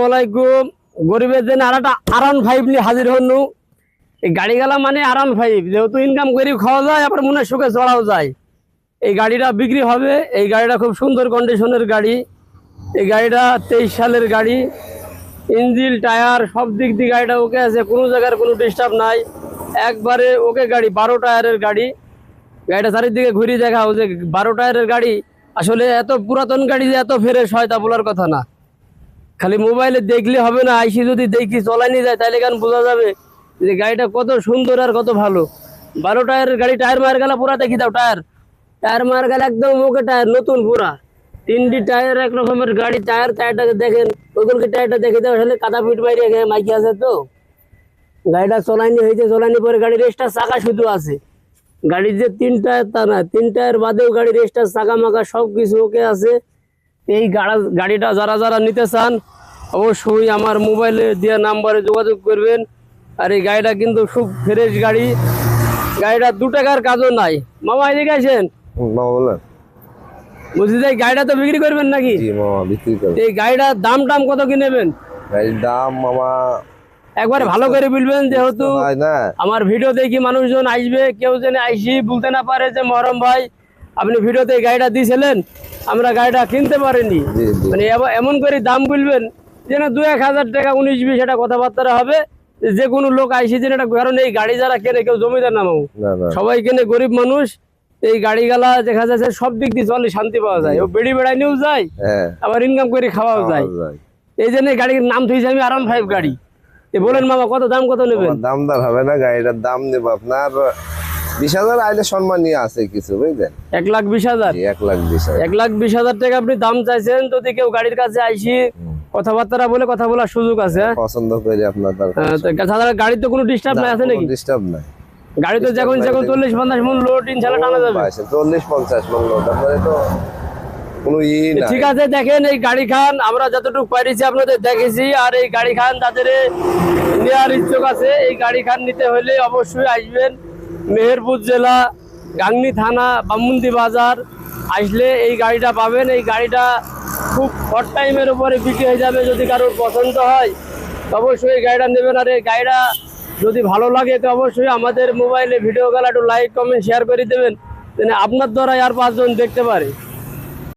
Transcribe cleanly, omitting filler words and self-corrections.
আলাইকুম। গরিবের জন্য আর একটা R15 নিয়ে হাজির হনু। এই গাড়ি গেলা মানে R15, যেহেতু ইনকাম করে খাওয়া যায়, আবার মনে সুখে চড়াও যায়। এই গাড়িটা বিক্রি হবে। এই গাড়িটা খুব সুন্দর কন্ডিশনের গাড়ি। এই গাড়িটা 23 সালের গাড়ি। ইঞ্জিন টায়ার সব দিক দিয়ে গাড়িটা ওকে আছে, কোনো জায়গার কোনো ডিস্টার্ব নাই, একবারে ওকে গাড়ি। 12 টায়ারের গাড়ি। গাড়িটা চারিদিকে ঘুরিয়ে দেখাও যে 12 টায়ারের গাড়ি। আসলে এত পুরাতন গাড়ি যে এত ফ্রেশ হয় তা বলার কথা না। খালি মোবাইলে দেখলে হবে না, আইসি যদি দেখি চলানি যায় তাহলে কেন বোঝা যাবে যে গাড়িটা কত সুন্দর আর কত ভালো। 12 টায়ারের গাড়ি, টায়ার মার গেলে পুরা দেখি দাও। টায়ার মার গেলে একদম ওকে টায়ার নতুন পুরা। 3টি টায়ার এক রকমের গাড়ি। টায়ারটাকে দেখেন, ওইগুলোকে টায়ারটা দেখে দাও। আসলে কাদা পিট মারি মাইকি আছে তো। গাড়িটা চলানি হয়েছে, চলানি পরে গাড়ির রেস্টার চাকা শুধু আছে। গাড়ির যে 3 টায়ার তা না, 3 টায়ার বাদেও গাড়ির রেস্টার চাকা মাকা সব কিছু ওকে আছে। এই গাড়িটা যারা যারা নিতে চান অবশ্যই আমার মোবাইলে দেওয়া নাম্বারে যোগাযোগ করবেন। আর এই গাড়িটা কিন্তু খুব ফ্রেশ গাড়ি। গাড়িটা 2 টাকার কাজও নাই। মামা এদিকে আসেন। বুঝলি যে গাড়িটা তো বিক্রি করবেন নাকি? এই গাড়িটার দাম কত কি নেবেন? গাড়ির দাম মামা একবারে ভালো করে বলবেন, যেহেতু আমার ভিডিও দেখি মানুষজন আসবে, কেউ যেন আইসি বলতে না পারে যে মহরম ভাই আপনি ভিডিওতে গাড়িটা দিয়েছিলেন, আমরা গাড়িটা কিনতে পারিনি। মানে এমন করে দাম বলবেন যেন 2-1 হাজার টাকা 19-20 এটা কথাবার্তা হবে। যে কোনো লোক আইসি যেন এটা, কারণ এই গাড়ি যারা কেনে কেউ জমিদার নামাও, সবাই কেনে গরিব মানুষ। এই গাড়ি গালা দেখা যাচ্ছে সব দিক দিয়ে চলে শান্তি পাওয়া যায়। ও বেড়ি বেড়াই নিয়েও যায়, আবার ইনকাম করে খাওয়াও যায়। এই জন্য গাড়ির নাম থইছে আমি R15 গাড়ি। বলেন মামা কত দাম কত নেবেন? দাম দর হবে না, গাড়িটার দাম নেব আপনার 20,000। আইলে সম্মানীয় আছে কিছু, বুঝলেন? 1,20,000। 1,20,000 টাকা আপনি দাম চাইছেন। যদি কেউ গাড়ির কাছে আইসি কথাবার্তা বলে কথা বলার সুযোগ আছে। পছন্দ করে আপনার গাড়ি তো কোনো ডিস্টার্ব নাই আছে নাকি? ডিস্টার্ব নাই। গাড়ি তো যখন 40-50 মন লোড ইনশাআল্লাহ টানা যাবে। 40-50 মন লোড, তারপরে তো কোনো না। ঠিক আছে, দেখেন এই গাড়ি খান আমরা যতটুকু পাইছি আপনাদের দেখেছি। আর এই গাড়ি খান তাদের নেওয়ার ইচ্ছুক আছে, এই গাড়ি খান নিতে হলে অবশ্যই আসবেন মেহেরপুর জেলা, গাংনী থানা, বামুন্দি বাজার। আসলে এই গাড়িটা পাবেন। এই গাড়িটা খুব শর্ট টাইমের উপরে বিক্রি হয়ে যাবে। যদি কারোর পছন্দ হয় অবশ্যই এই গাড়িটা নেবেন। আর এই গাড়িটা যদি ভালো লাগে তো অবশ্যই আমাদের মোবাইলে ভিডিও গেলা একটু লাইক কমেন্ট শেয়ার করে দেবেন, আপনার দ্বারা আর 5 জন দেখতে পারে।